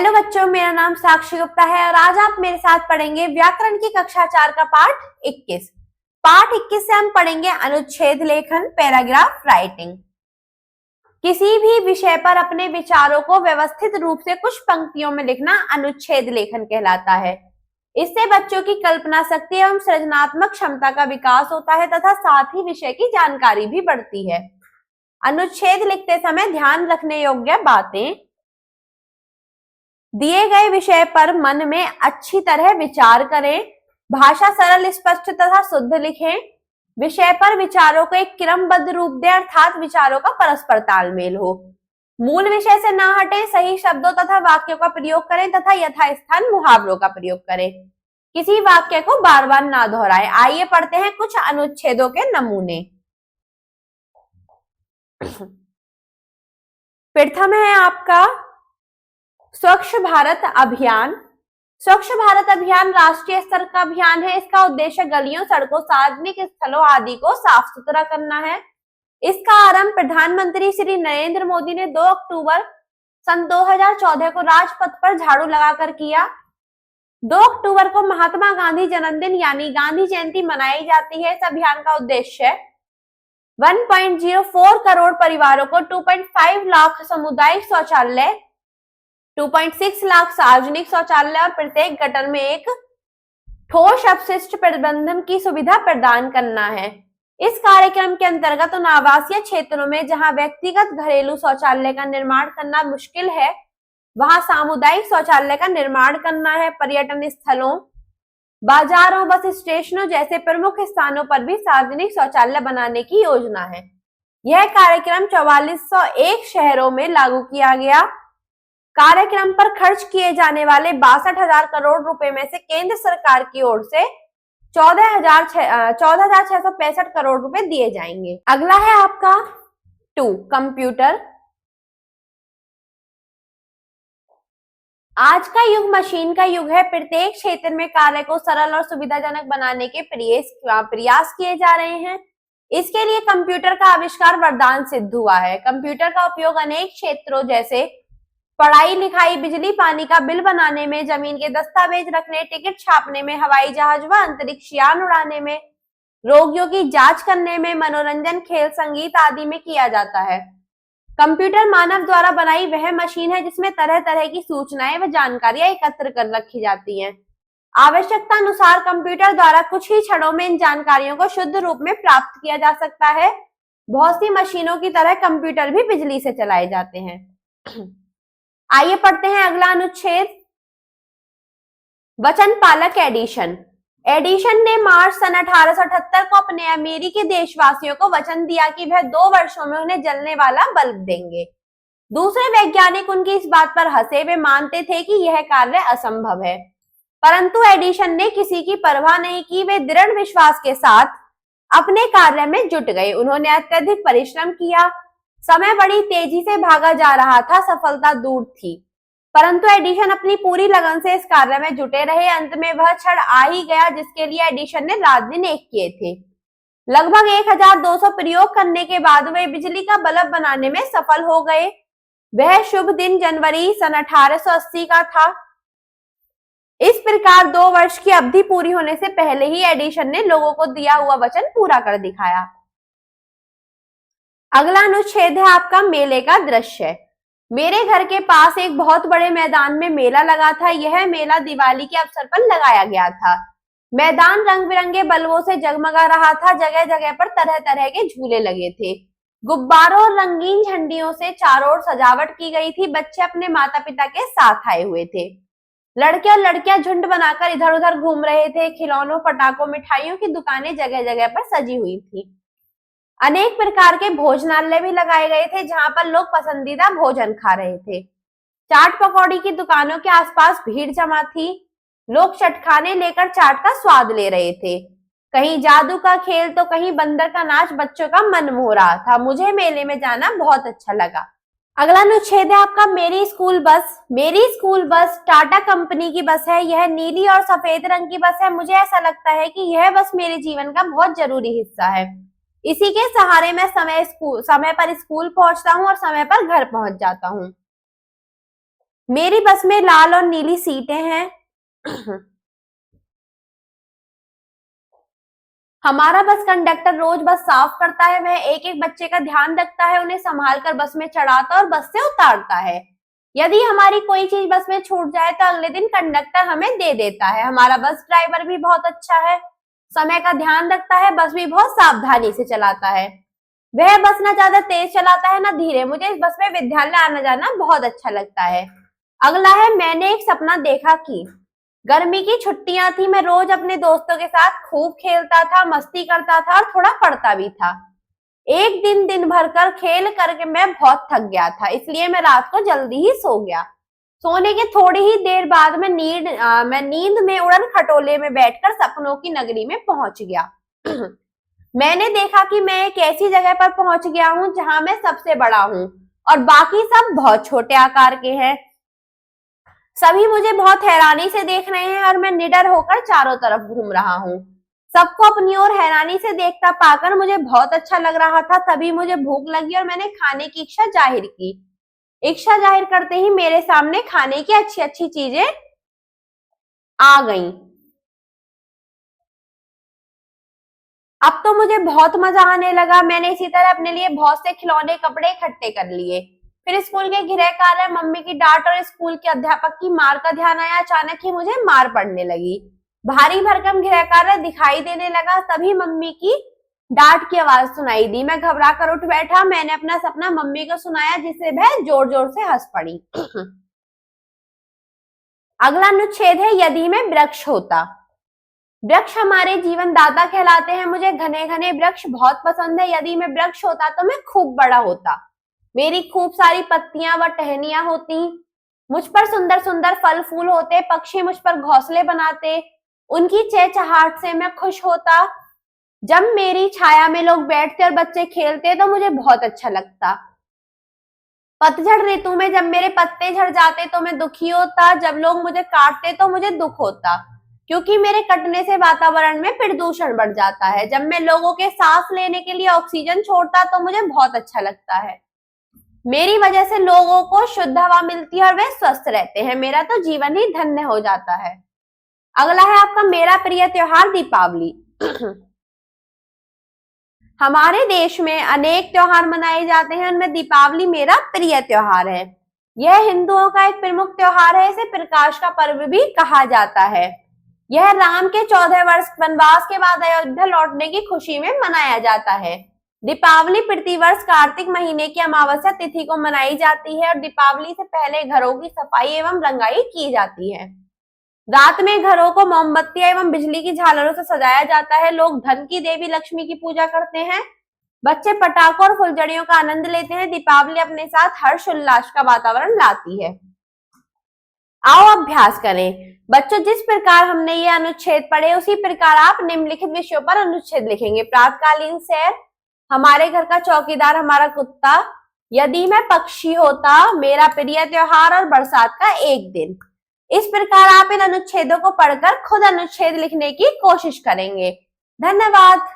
Hello बच्चों, मेरा नाम साक्षी गुप्ता है और आज आप मेरे साथ पढ़ेंगे व्याकरण की कक्षा 4 का पाठ 21। पाठ 21 से हम पढ़ेंगे अनुच्छेद लेखन, पैराग्राफ राइटिंग। किसी भी विषय पर अपने विचारों को व्यवस्थित रूप से कुछ पंक्तियों में लिखना अनुच्छेद लेखन कहलाता है। इससे बच्चों की कल्पना शक्ति एवं सृजनात्मक क्षमता का विकास होता है तथा साथ ही विषय की जानकारी भी बढ़ती है। अनुच्छेद लिखते समय ध्यान रखने योग्य बातें: दिए गए विषय पर मन में अच्छी तरह विचार करें, भाषा सरल, स्पष्ट तथा शुद्ध लिखें, विषय पर विचारों को एक क्रमबद्ध रूप दें अर्थात विचारों का परस्पर तालमेल हो, मूल विषय से ना हटें, सही शब्दों तथा वाक्यों का प्रयोग करें तथा यथास्थान मुहावरों का प्रयोग करें, किसी वाक्य को बार बार ना दोहराएं। आइए पढ़ते हैं कुछ अनुच्छेदों के नमूने। प्रथम है आपका स्वच्छ भारत अभियान। स्वच्छ भारत अभियान राष्ट्रीय स्तर का अभियान है। इसका उद्देश्य गलियों, सड़कों, सार्वजनिक स्थलों आदि को साफ सुथरा करना है। इसका आरंभ प्रधानमंत्री श्री नरेंद्र मोदी ने 2 अक्टूबर सन 2014 को राजपथ पर झाड़ू लगाकर किया। 2 अक्टूबर को महात्मा गांधी जन्मदिन यानी गांधी जयंती मनाई जाती है। इस अभियान का उद्देश्य 1.04 करोड़ परिवारों को 2.5 लाख सामुदायिक शौचालय, 2.6 लाख सार्वजनिक शौचालय और प्रत्येक गटर में एक ठोस अपशिष्ट प्रबंधन की सुविधा प्रदान करना है। इस कार्यक्रम के अंतर्गत उन आवासीय क्षेत्रों में जहां व्यक्तिगत घरेलू शौचालय का निर्माण करना मुश्किल है, वहां सामुदायिक शौचालय का निर्माण करना है। पर्यटन स्थलों, बाजारों, बस स्टेशनों जैसे प्रमुख स्थानों पर भी सार्वजनिक शौचालय बनाने की योजना है। यह कार्यक्रम 4401 शहरों में लागू किया गया। कार्यक्रम पर खर्च किए जाने वाले 62,000 करोड़ रुपए में से केंद्र सरकार की ओर से 14,665 करोड़ रुपए दिए जाएंगे। अगला है आपका 2 कंप्यूटर। आज का युग मशीन का युग है। प्रत्येक क्षेत्र में कार्य को सरल और सुविधाजनक बनाने के प्रयास किए जा रहे हैं। इसके लिए कंप्यूटर का आविष्कार वरदान सिद्ध हुआ है। कंप्यूटर का उपयोग अनेक क्षेत्रों जैसे पढ़ाई लिखाई, बिजली पानी का बिल बनाने में, जमीन के दस्तावेज रखने, टिकट छापने में, हवाई जहाज व अंतरिक्ष यान उड़ाने में, रोगियों की जांच करने में, मनोरंजन, खेल, संगीत आदि में किया जाता है। कंप्यूटर मानव द्वारा बनाई वह मशीन है जिसमें तरह तरह की सूचनाएं व जानकारियां एकत्र कर रखी जाती हैं। आवश्यकता अनुसार कंप्यूटर द्वारा कुछ ही क्षणों में इन जानकारियों को शुद्ध रूप में प्राप्त किया जा सकता है। बहुत सी मशीनों की तरह कंप्यूटर भी बिजली से चलाए जाते हैं। आइए पढ़ते हैं अगला अनुच्छेद, वचन पालक एडिशन। एडिशन ने मार्च सन 1878 को अपने अमेरिकी देशवासियों को वचन दिया कि वह 2 वर्षों में उन्हें जलने वाला बल्ब देंगे। दूसरे वैज्ञानिक उनकी इस बात पर हंसे। वे मानते थे कि यह कार्य असंभव है, परंतु एडिशन ने किसी की परवाह नहीं की। वे दृढ़ विश्वास के साथ अपने कार्य में जुट गए। उन्होंने अत्यधिक परिश्रम किया। समय बड़ी तेजी से भागा जा रहा था, सफलता दूर थी, परंतु एडिशन अपनी पूरी लगन से इस कार्य में जुटे रहे। अंत में वह क्षण आ ही गया जिसके लिए एडिशन ने रात दिन एक किए थे। लगभग 1200 प्रयोग करने के बाद वे बिजली का बल्ब बनाने में सफल हो गए। वह शुभ दिन जनवरी सन 1880 का था। इस प्रकार 2 वर्ष की अवधि पूरी होने से पहले ही एडिशन ने लोगों को दिया हुआ वचन पूरा कर दिखाया। अगला अनुच्छेद है आपका मेले का दृश्य। मेरे घर के पास एक बहुत बड़े मैदान में मेला लगा था। यह मेला दिवाली के अवसर पर लगाया गया था। मैदान रंग बिरंगे बल्बों से जगमगा रहा था। जगह जगह पर तरह तरह के झूले लगे थे। गुब्बारों और रंगीन झंडियों से चारों ओर सजावट की गई थी। बच्चे अपने माता पिता के साथ आए हुए थे। लड़के और लड़कियां झुंड बनाकर इधर उधर घूम रहे थे। खिलौनों, पटाखों, मिठाइयों की दुकानें जगह जगह पर सजी हुई थी। अनेक प्रकार के भोजनालय भी लगाए गए थे जहां पर लोग पसंदीदा भोजन खा रहे थे। चाट पकौड़ी की दुकानों के आसपास भीड़ जमा थी। लोग चटखाने लेकर चाट का स्वाद ले रहे थे। कहीं जादू का खेल तो कहीं बंदर का नाच बच्चों का मन मोह रहा था। मुझे मेले में जाना बहुत अच्छा लगा। अगला अनुच्छेद है आपका मेरी स्कूल बस। मेरी स्कूल बस टाटा कंपनी की बस है। यह नीली और सफेद रंग की बस है। मुझे ऐसा लगता है कि यह बस मेरे जीवन का बहुत जरूरी हिस्सा है। इसी के सहारे मैं समय पर स्कूल पहुंचता हूं और समय पर घर पहुंच जाता हूं। मेरी बस में लाल और नीली सीटें हैं। हमारा बस कंडक्टर रोज बस साफ करता है, वह एक एक बच्चे का ध्यान रखता है, उन्हें संभाल कर बस में चढ़ाता और बस से उतारता है। यदि हमारी कोई चीज बस में छूट जाए तो अगले दिन कंडक्टर हमें दे देता है। हमारा बस ड्राइवर भी बहुत अच्छा है, समय का ध्यान रखता है, बस भी बहुत सावधानी से चलाता है। वह बस ना ज्यादा तेज चलाता है ना धीरे। मुझे इस बस में विद्यालय आना जाना बहुत अच्छा लगता है। अगला है, मैंने एक सपना देखा कि गर्मी की छुट्टियां थी, मैं रोज अपने दोस्तों के साथ खूब खेलता था, मस्ती करता था और थोड़ा पढ़ता भी था। एक दिन दिन भर कर खेल करके मैं बहुत थक गया था, इसलिए मैं रात को जल्दी ही सो गया। सोने के थोड़ी ही देर बाद मैं नींद में उड़न खटोले में बैठकर सपनों की नगरी में पहुंच गया। मैंने देखा कि मैं एक ऐसी जगह पर पहुंच गया हूं जहां मैं सबसे बड़ा हूं और बाकी सब बहुत छोटे आकार के हैं। सभी मुझे बहुत हैरानी से देख रहे हैं और मैं निडर होकर चारों तरफ घूम रहा हूँ। सबको अपनी ओर हैरानी से देखता पाकर मुझे बहुत अच्छा लग रहा था। तभी मुझे भूख लगी और मैंने खाने की इच्छा जाहिर की। इच्छा जाहिर करते ही मेरे सामने खाने की अच्छी अच्छी चीजें आ गईं। अब तो मुझे बहुत मजा आने लगा। मैंने इसी तरह अपने लिए बहुत से खिलौने, कपड़े इकट्ठे कर लिए। फिर स्कूल के गृह कार्य, मम्मी की डांट और स्कूल के अध्यापक की मार का ध्यान आया। अचानक ही मुझे मार पड़ने लगी। भारी भरकम गृह कार्य दिखाई देने लगा। तभी मम्मी की डांट की आवाज सुनाई दी। मैं घबरा कर उठ बैठा। मैंने अपना सपना मम्मी को सुनाया, जिससे वह जोर जोर से हंस पड़ी। अगला अनुच्छेद है, यदि मैं वृक्ष होता। वृक्ष हमारे जीवन दाता कहलाते हैं। मुझे घने घने वृक्ष बहुत पसंद है। यदि मैं वृक्ष होता तो मैं खूब बड़ा होता। मेरी खूब सारी पत्तियां व टहनियां होती। मुझ पर सुंदर सुंदर फल फूल होते। पक्षी मुझ पर घोंसले बनाते। उनकी चहचहाहट से मैं खुश होता। जब मेरी छाया में लोग बैठते और बच्चे खेलते तो मुझे बहुत अच्छा लगता। पतझड़ ऋतु में जब मेरे पत्ते झड़ जाते तो मैं दुखी होता। जब लोग मुझे काटते तो मुझे दुख होता, क्योंकि मेरे कटने से वातावरण में प्रदूषण बढ़ जाता है। जब मैं लोगों के सांस लेने के लिए ऑक्सीजन छोड़ता तो मुझे बहुत अच्छा लगता है। मेरी वजह से लोगों को शुद्ध हवा मिलती है और वे स्वस्थ रहते हैं। मेरा तो जीवन ही धन्य हो जाता है। अगला है आपका, मेरा प्रिय त्योहार दीपावली। हमारे देश में अनेक त्योहार मनाए जाते हैं, उनमें दीपावली मेरा प्रिय त्योहार है। यह हिंदुओं का एक प्रमुख त्योहार है। इसे प्रकाश का पर्व भी कहा जाता है। यह राम के 14 वर्ष वनवास के बाद अयोध्या लौटने की खुशी में मनाया जाता है। दीपावली प्रतिवर्ष कार्तिक महीने की अमावस्या तिथि को मनाई जाती है और दीपावली से पहले घरों की सफाई एवं रंगाई की जाती है। रात में घरों को मोमबत्तियां एवं बिजली की झालरों से सजाया जाता है। लोग धन की देवी लक्ष्मी की पूजा करते हैं। बच्चे पटाखों और फुलझड़ियों का आनंद लेते हैं। दीपावली अपने साथ हर्ष उल्लास का वातावरण लाती है। आओ अभ्यास करें। बच्चों, जिस प्रकार हमने ये अनुच्छेद पढ़े उसी प्रकार आप निम्नलिखित विषयों पर अनुच्छेद लिखेंगे। प्रातकालीन सैर, हमारे घर का चौकीदार हमारा कुत्ता, यदि मैं पक्षी होता, मेरा प्रिय त्योहार और बरसात का एक दिन। इस प्रकार आप इन अनुच्छेदों को पढ़कर खुद अनुच्छेद लिखने की कोशिश करेंगे। धन्यवाद।